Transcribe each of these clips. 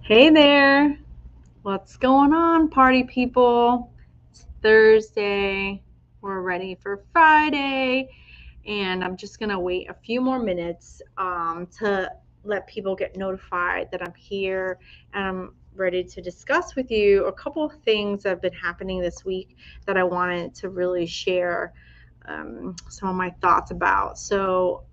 Hey there, what's going on, party people? It's Thursday, we're ready for Friday, and I'm just gonna wait a few more minutes to let people get notified that I'm here and I'm ready to discuss with you a couple of things that have been happening this week that I wanted to really share some of my thoughts about. So,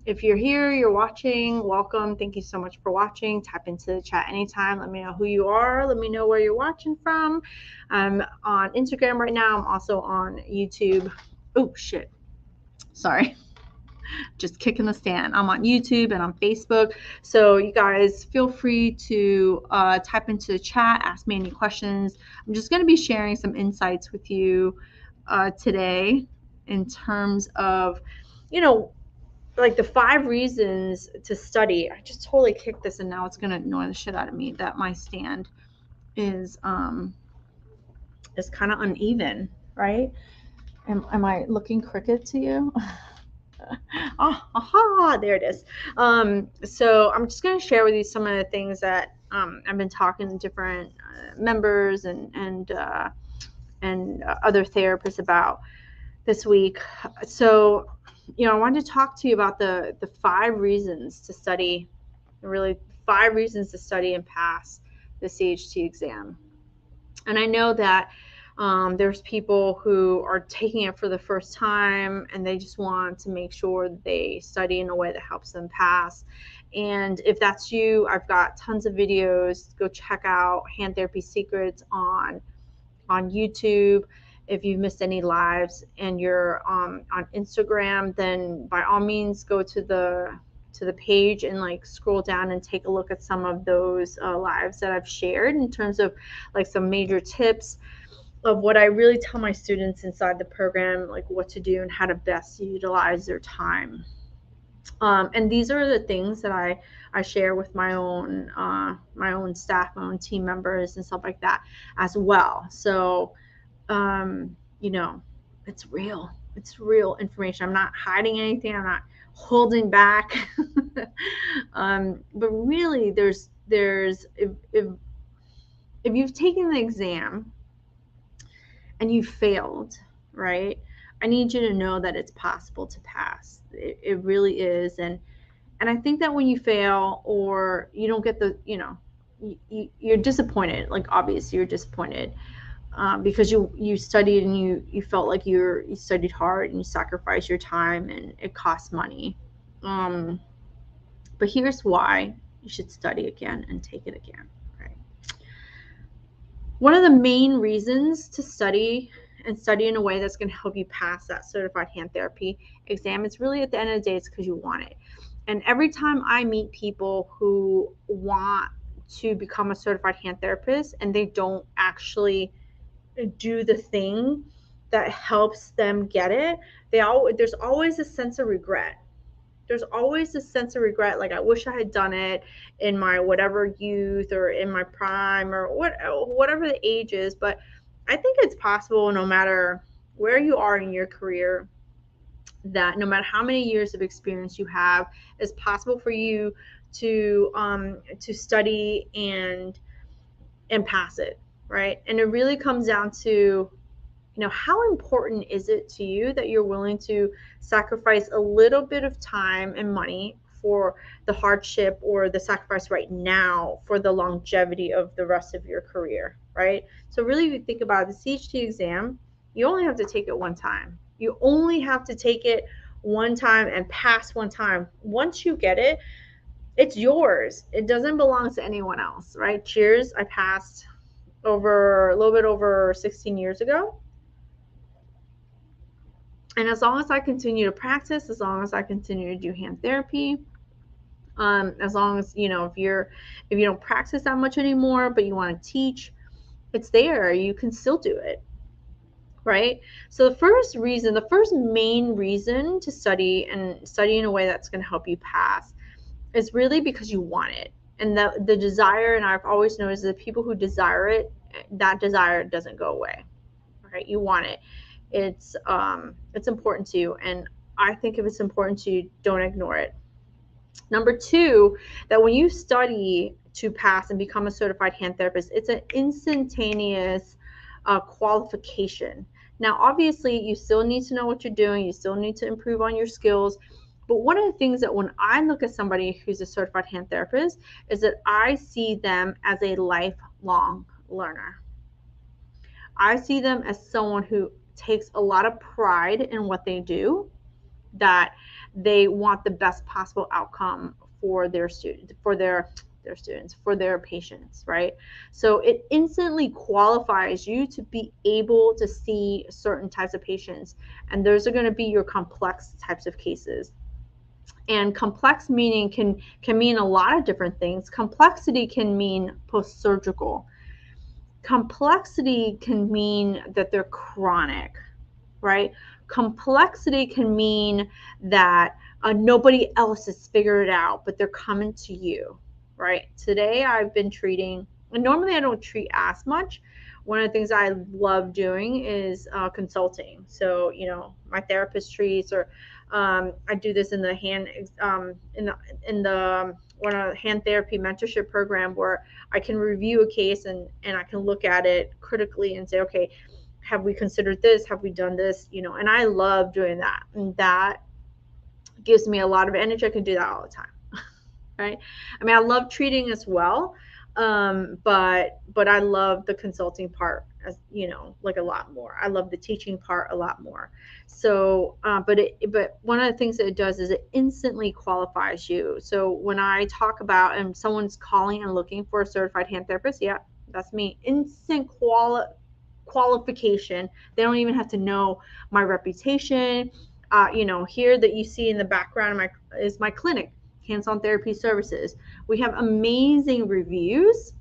if you're here, you're watching, welcome. Thank you so much for watching. Type into the chat anytime. Let me know who you are. Let me know where you're watching from. I'm on Instagram right now. I'm also on YouTube. Oh, shit. Sorry. Just kicking the stand. I'm on YouTube and on Facebook. So, you guys feel free to type into the chat, ask me any questions. I'm just going to be sharing some insights with you today in terms of, like the 5 reasons to study. I just totally kicked this and now it's gonna annoy the shit out of me that my stand is kind of uneven, right? Am I looking crooked to you? Aha, there it is. So I'm just gonna share with you some of the things that I've been talking to different members and other therapists about this week. So, I wanted to talk to you about the 5 reasons to study, really 5 reasons to study and pass the CHT exam. And I know that there's people who are taking it for the first time and they just want to make sure that they study in a way that helps them pass. And if that's you, I've got tons of videos. Go check out Hand Therapy Secrets on YouTube. If you've missed any lives and you're on Instagram, then by all means go to the page and like scroll down and take a look at some of those lives that I've shared in terms of like some major tips of what I really tell my students inside the program, like what to do and how to best utilize their time. And these are the things that I share with my own staff, my own team members and stuff like that as well. So you know, it's real. It's real information. I'm not hiding anything. I'm not holding back. But really, there's if you've taken the exam and you failed, right? I need you to know that it's possible to pass. It really is. And I think that when you fail or you don't get the, you're disappointed. Like obviously, you're disappointed. Because you studied and you felt like you studied hard and you sacrificed your time and it costs money. But here's why you should study again and take it again. Right. One of the main reasons to study and study in a way that's going to help you pass that certified hand therapy exam is really at the end of the day, it's because you want it. And every time I meet people who want to become a certified hand therapist and they don't actually do the thing that helps them get it, there's always a sense of regret. There's always a sense of regret, like I wish I had done it in my whatever youth or in my prime or whatever the age is. But I think it's possible, no matter where you are in your career, that no matter how many years of experience you have, it's possible for you to study and pass it, right? And it really comes down to, how important is it to you that you're willing to sacrifice a little bit of time and money for the hardship or the sacrifice right now for the longevity of the rest of your career, right? So really, if you think about the CHT exam, you only have to take it one time. You only have to take it one time and pass one time. Once you get it, it's yours. It doesn't belong to anyone else, right? Cheers. I passed a little bit over 16 years ago. And as long as I continue to practice, as long as I continue to do hand therapy, as long as, if you don't practice that much anymore, but you want to teach, it's there. You can still do it. Right? So the first main reason to study and study in a way that's going to help you pass is really because you want it. And the desire, and I've always noticed that people who desire it, that desire doesn't go away. Right? You want it. It's important to you, and I think if it's important to you, don't ignore it. Number two, that when you study to pass and become a certified hand therapist. It's an instantaneous qualification. Now, obviously, you still need to know what you're doing. You still need to improve on your skills. But one of the things that when I look at somebody who's a certified hand therapist is that I see them as a lifelong learner. I see them as someone who takes a lot of pride in what they do, that they want the best possible outcome for their students, for their students, for their patients, right? So it instantly qualifies you to be able to see certain types of patients, and those are going to be your complex types of cases. And complex meaning can mean a lot of different things. Complexity can mean post-surgical. Complexity can mean that they're chronic, right? Complexity can mean that nobody else has figured it out, but they're coming to you, right? Today I've been treating, and normally I don't treat as much. One of the things I love doing is consulting. So, you know, my therapist treats, or I do this in the hand, in the one of the hand therapy mentorship program, where I can review a case and I can look at it critically and say, okay, have we considered this? Have we done this? You know, and I love doing that. And that gives me a lot of energy. I can do that all the time. Right? I mean, I love treating as well. But I love the consulting part, as you know, like a lot more. I love the teaching part a lot more. So, but one of the things that it does is it instantly qualifies you. So when I talk about, and someone's calling and looking for a certified hand therapist, yeah, that's me. Instant qualification. They don't even have to know my reputation. You know, here that you see in the background is my clinic, Hands-On Therapy Services. We have amazing reviews.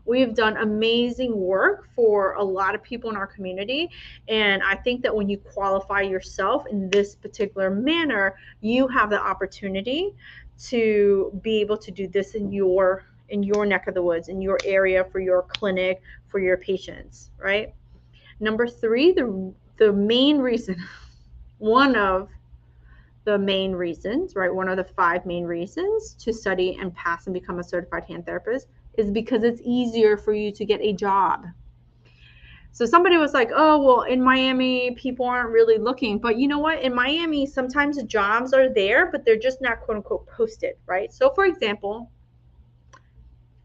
We have done amazing work for a lot of people in our community. And I think that when you qualify yourself in this particular manner, you have the opportunity to be able to do this in your neck of the woods, in your area, for your clinic, for your patients, right? Number three, the main reason, one of the main reasons, right? One of the 5 main reasons to study and pass and become a certified hand therapist is because it's easier for you to get a job. So somebody was like, oh, well, in Miami, people aren't really looking. But you know what? In Miami, sometimes the jobs are there, but they're just not, quote unquote, posted, right? So for example,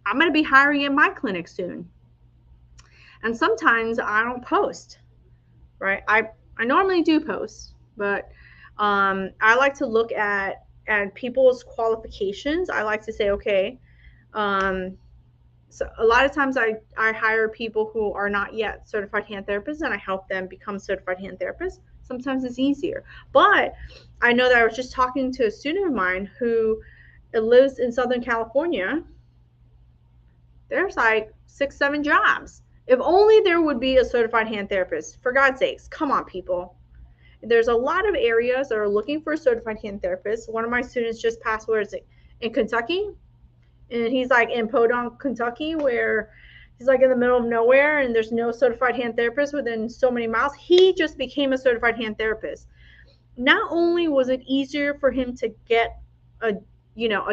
I'm going to be hiring in my clinic soon. And sometimes I don't post, right? I normally do post, but I like to look at people's qualifications. I like to say, okay, so a lot of times I hire people who are not yet certified hand therapists, and I help them become certified hand therapists. Sometimes it's easier. But I know that I was just talking to a student of mine who lives in Southern California. There's like 6, 7 jobs. If only there would be a certified hand therapist. For God's sakes, come on, people. There's a lot of areas that are looking for a certified hand therapist. One of my students just passed, where is it? In Kentucky. And he's like in Podunk, Kentucky, where he's like in the middle of nowhere and there's no certified hand therapist within so many miles. He just became a certified hand therapist. Not only was it easier for him to get a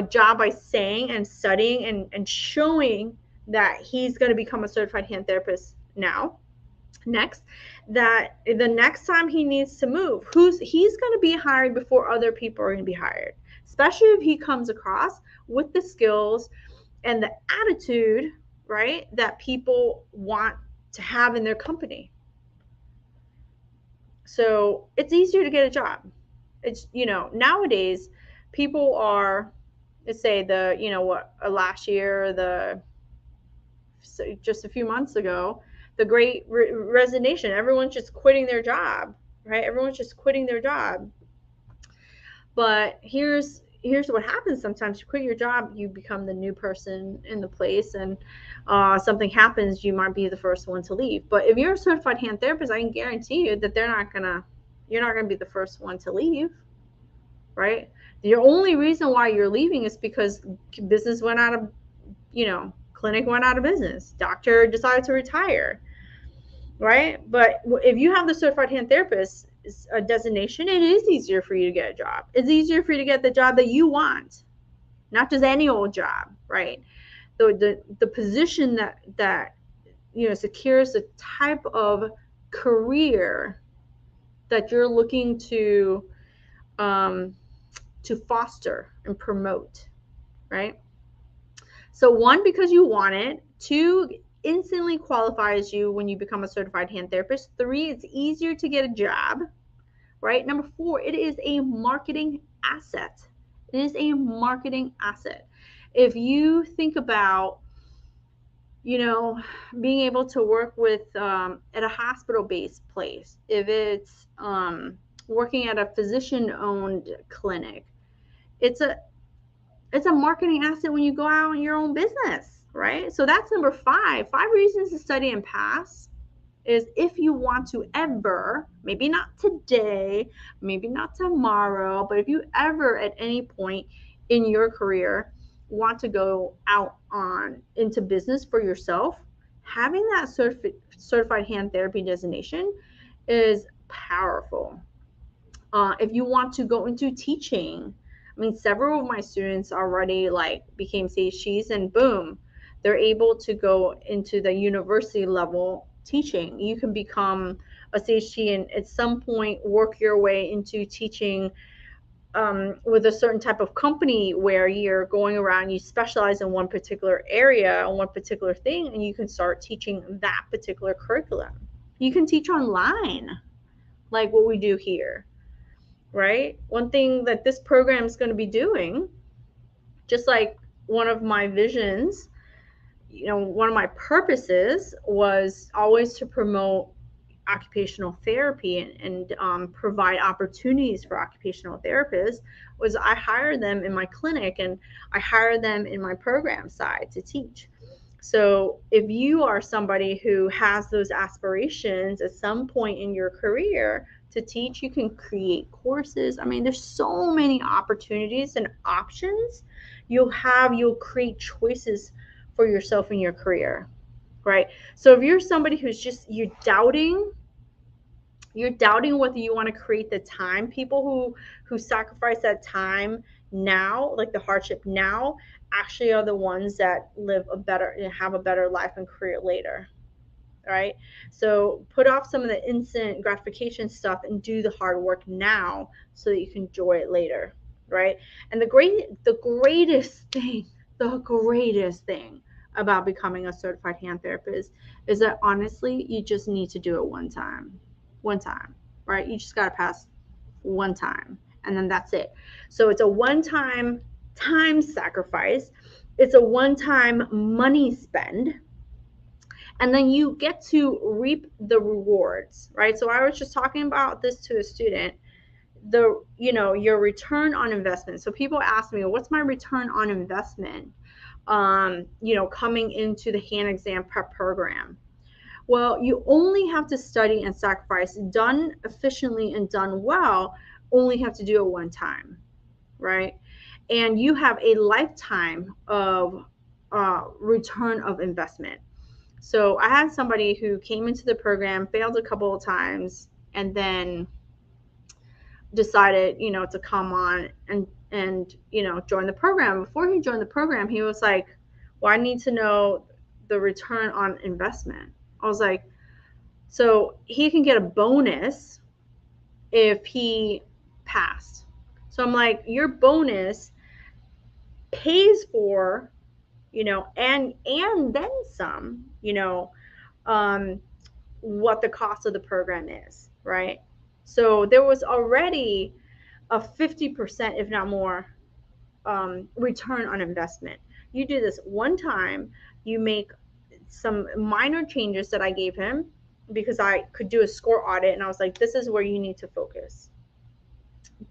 job by saying and studying and showing that he's going to become a certified hand therapist next, that the next time he needs to move, he's going to be hired before other people are going to be hired, especially if he comes across with the skills and the attitude, right, that people want to have in their company. So it's easier to get a job. It's, nowadays people are, let's say last year, just a few months ago, the great resignation, everyone's just quitting their job, right? Everyone's just quitting their job. But here's what happens. Sometimes you quit your job, you become the new person in the place, and something happens, you might be the first one to leave. But if you're a certified hand therapist, I can guarantee you that you're not gonna be the first one to leave, right? The only reason why you're leaving is because business went out of, clinic went out of business, doctor decided to retire, right? But if you have the certified hand therapist designation, it is easier for you to get a job. It's easier for you to get the job that you want, not just any old job, right? The position that secures the type of career that you're looking um, to foster and promote, right? So one, because you want it. Two, instantly qualifies you when you become a certified hand therapist. Three, it's easier to get a job, right? Number four, it is a marketing asset. It is a marketing asset. If you think about, being able to work with at a hospital-based place, if it's working at a physician-owned clinic, it's a marketing asset when you go out in your own business, right? So that's number five. 5 reasons to study and pass is if you want to ever, maybe not today, maybe not tomorrow, but if you ever at any point in your career want to go out on into business for yourself, having that certified hand therapy designation is powerful. If you want to go into teaching, I mean, several of my students already became CHTs, and boom, they're able to go into the university level teaching. You can become a CHT and at some point work your way into teaching with a certain type of company where you're going around, you specialize in one particular area, on one particular thing, and you can start teaching that particular curriculum. You can teach online, like what we do here, right? One thing that this program is going to be doing, just like one of my visions, one of my purposes was always to promote occupational therapy and provide opportunities for occupational therapists, was I hire them in my clinic and I hire them in my program side to teach. So if you are somebody who has those aspirations at some point in your career to teach, you can create courses. I mean, there's so many opportunities and options. You'll create choices for yourself in your career, right? So if you're somebody who's just, you're doubting whether you want to create the time, people who sacrifice that time now, like the hardship now, actually are the ones that have a better life and career later, right? So put off some of the instant gratification stuff and do the hard work now so that you can enjoy it later, right? And the greatest thing about becoming a certified hand therapist is that honestly, you just need to do it one time, right? You just got to pass one time, and then that's it. So it's a one-time time sacrifice. It's a one-time money spend, and then you get to reap the rewards, right? So I was just talking about this to a student, your return on investment. So people ask me, what's my return on investment coming into the hand exam prep program? Well, you only have to study and sacrifice, done efficiently and done well, only have to do it one time, right? And you have a lifetime of return of investment. So I had somebody who came into the program, failed a couple of times, and then decided, to come on and join the program. Before he joined the program, he was like, well, I need to know the return on investment. I was like, so he can get a bonus if he passed. So I'm like, your bonus pays for, and then some, what the cost of the program is, right? So there was already a 50%, if not more, return on investment. You do this one time, you make some minor changes that I gave him because I could do a score audit, and I was like, this is where you need to focus.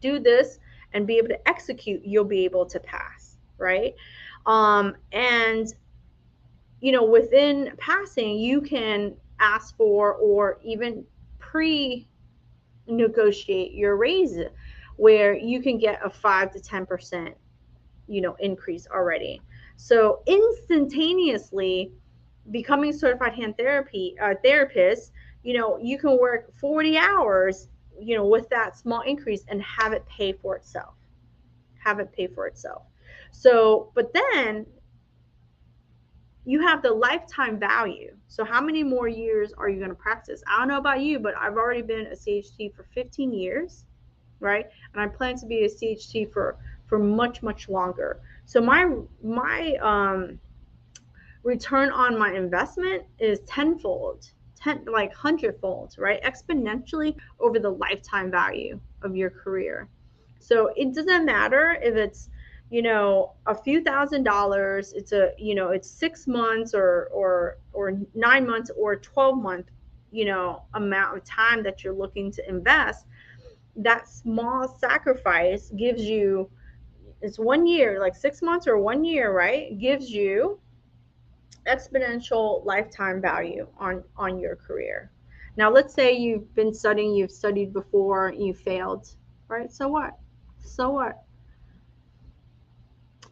Do this and be able to execute, you'll be able to pass, right? And within passing, you can ask for or even pre-negotiate your raise, where you can get a 5 to 10% increase already. So instantaneously becoming certified hand therapist, you can work 40 hours, with that small increase and have it pay for itself. So, but then you have the lifetime value. So how many more years are you going to practice? I don't know about you, but I've already been a CHT for 15 years, right? And I plan to be a CHT for much longer. So my return on my investment is tenfold, like hundredfold, right? Exponentially over the lifetime value of your career. So it doesn't matter if it's, a few $1,000s, it's 6 months or 9 months or 12 month, amount of time that you're looking to invest. That small sacrifice gives you, it's 1 year, like 6 months or 1 year, right? Gives you exponential lifetime value on your career. Now let's say you've been studying, you've studied before, you failed, right? So what? So what?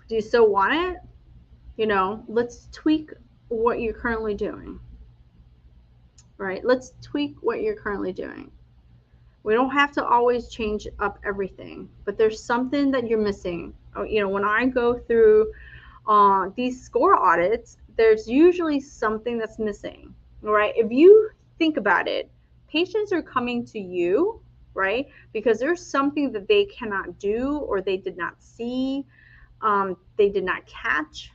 Do you still want it? Let's tweak what you're currently doing, right? Let's tweak what you're currently doing. We don't have to always change up everything, but there's something that you're missing. When I go through these score audits, there's usually something that's missing, right? If you think about it, patients are coming to you, right? Because there's something that they cannot do or they did not see, they did not catch.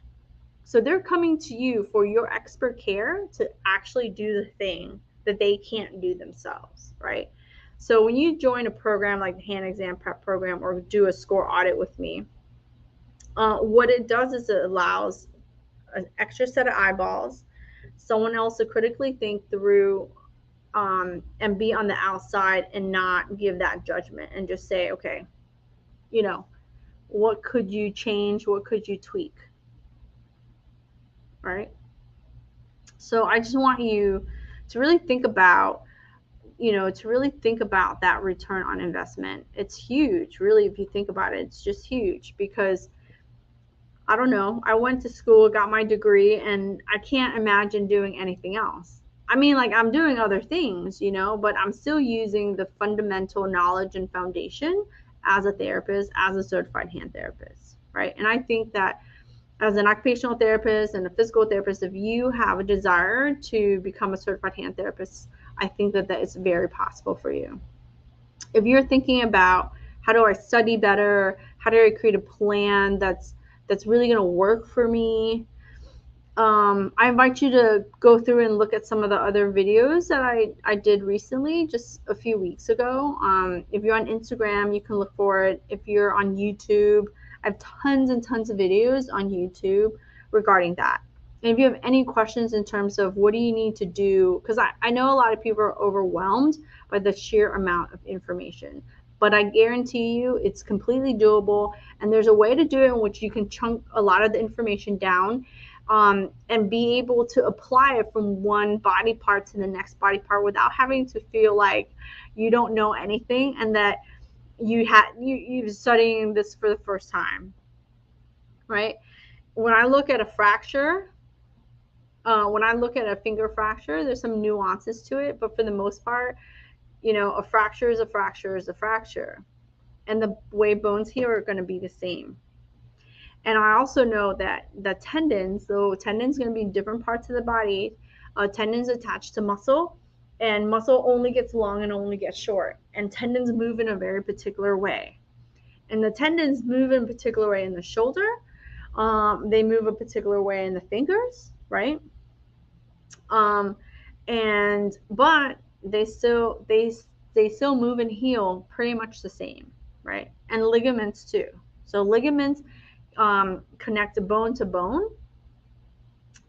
So they're coming to you for your expert care to actually do the thing that they can't do themselves, right? So when you join a program like the hand exam prep program or do a score audit with me, what it does is it allows an extra set of eyeballs, someone else to critically think through, and be on the outside and not give that judgment and just say, okay, what could you change? What could you tweak? Right? So I just want you to really think about, that return on investment. It's huge, really, if you think about it. It's just huge because I don't know. I went to school, got my degree, and I can't imagine doing anything else. I mean, like, I'm doing other things, but I'm still using the fundamental knowledge and foundation as a therapist, as a certified hand therapist, right? And I think that as an occupational therapist and a physical therapist, if you have a desire to become a certified hand therapist, I think that is very possible for you. If you're thinking about how do I study better, how do I create a plan that's really going to work for me, I invite you to go through and look at some of the other videos that I did recently, just a few weeks ago. If you're on Instagram, you can look for it. If you're on YouTube, I have tons and tons of videos on YouTube regarding that. And if you have any questions in terms of what do you need to do, because I know a lot of people are overwhelmed by the sheer amount of information, but I guarantee you it's completely doable. And there's a way to do it in which you can chunk a lot of the information down, and be able to apply it from one body part to the next body part without having to feel like you don't know anything and that you're studying this for the first time, right? When I look at a fracture, when I look at a finger fracture, there's some nuances to it, but for the most part, a fracture is a fracture is a fracture, and the way bones heal are going to be the same. And I also know that the tendons, so tendons going to be in different parts of the body. Tendons attached to muscle, and muscle only gets long and only gets short. And tendons move in a very particular way. And the tendons move in a particular way in the shoulder. They move a particular way in the fingers, right? But they still move and heal pretty much the same, right? And ligaments too. So ligaments connect bone to bone,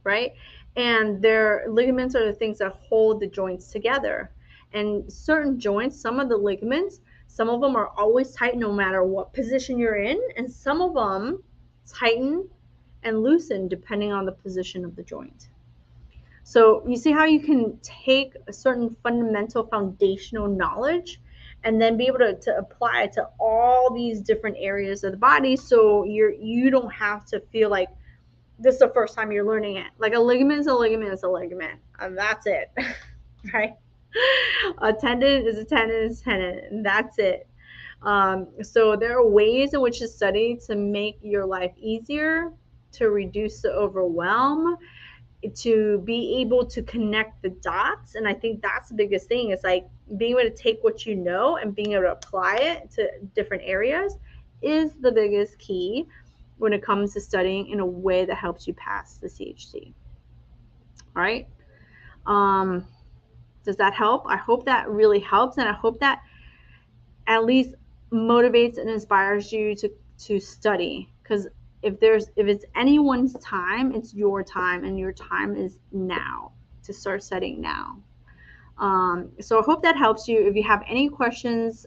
right? And their ligaments are the things that hold the joints together. And certain joints, some of the ligaments, some of them are always tight no matter what position you're in, and some of them tighten and loosen depending on the position of the joint. So you see how you can take a certain fundamental foundational knowledge and then be able to apply it to all these different areas of the body, so you don't have to feel like this is the first time you're learning it. Like a ligament is a ligament is a ligament, and that's it, right? A tendon is a tendon is a tendon, and that's it. So there are ways in which to study to make your life easier, to reduce the overwhelm, to be able to connect the dots. And I think that's the biggest thing, is like being able to take what you know and being able to apply it to different areas is the biggest key when it comes to studying in a way that helps you pass the CHT. All right. Um, does that help? I hope that really helps, and I hope that at least motivates and inspires you to study, because if it's anyone's time, it's your time, and your time is now to start studying now. So I hope that helps you. If you have any questions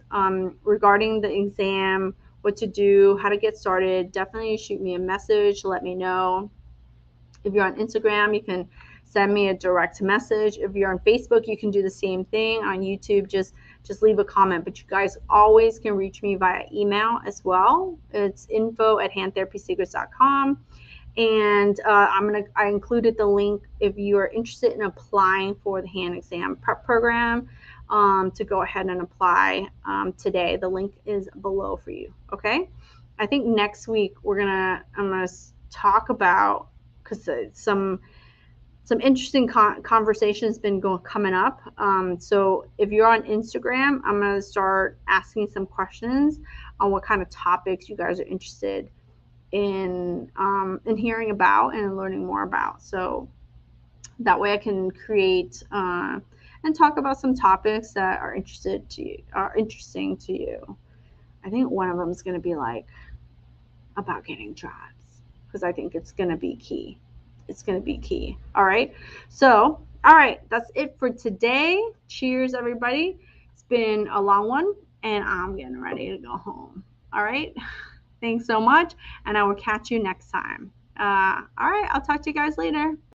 regarding the exam, what to do, how to get started, definitely shoot me a message, let me know. If you're on Instagram, you can send me a direct message. If you're on Facebook, you can do the same thing. On YouTube, just leave a comment. But you guys always can reach me via email as well. It's info@handtherapysecrets.com. And I included the link if you are interested in applying for the hand exam prep program, to go ahead and apply today. The link is below for you. Okay. I think next week I'm gonna talk about, because some interesting conversations been coming up. So if you're on Instagram, I'm gonna start asking some questions on what kind of topics you guys are interested in hearing about and learning more about. So that way I can create and talk about some topics that are interesting to you. I think one of them is going to be like about getting jobs, because I think it's going to be key. It's going to be key. All right. So, all right, that's it for today. Cheers, everybody. It's been a long one, and I'm getting ready to go home. All right. Thanks so much, and I will catch you next time. All right, I'll talk to you guys later.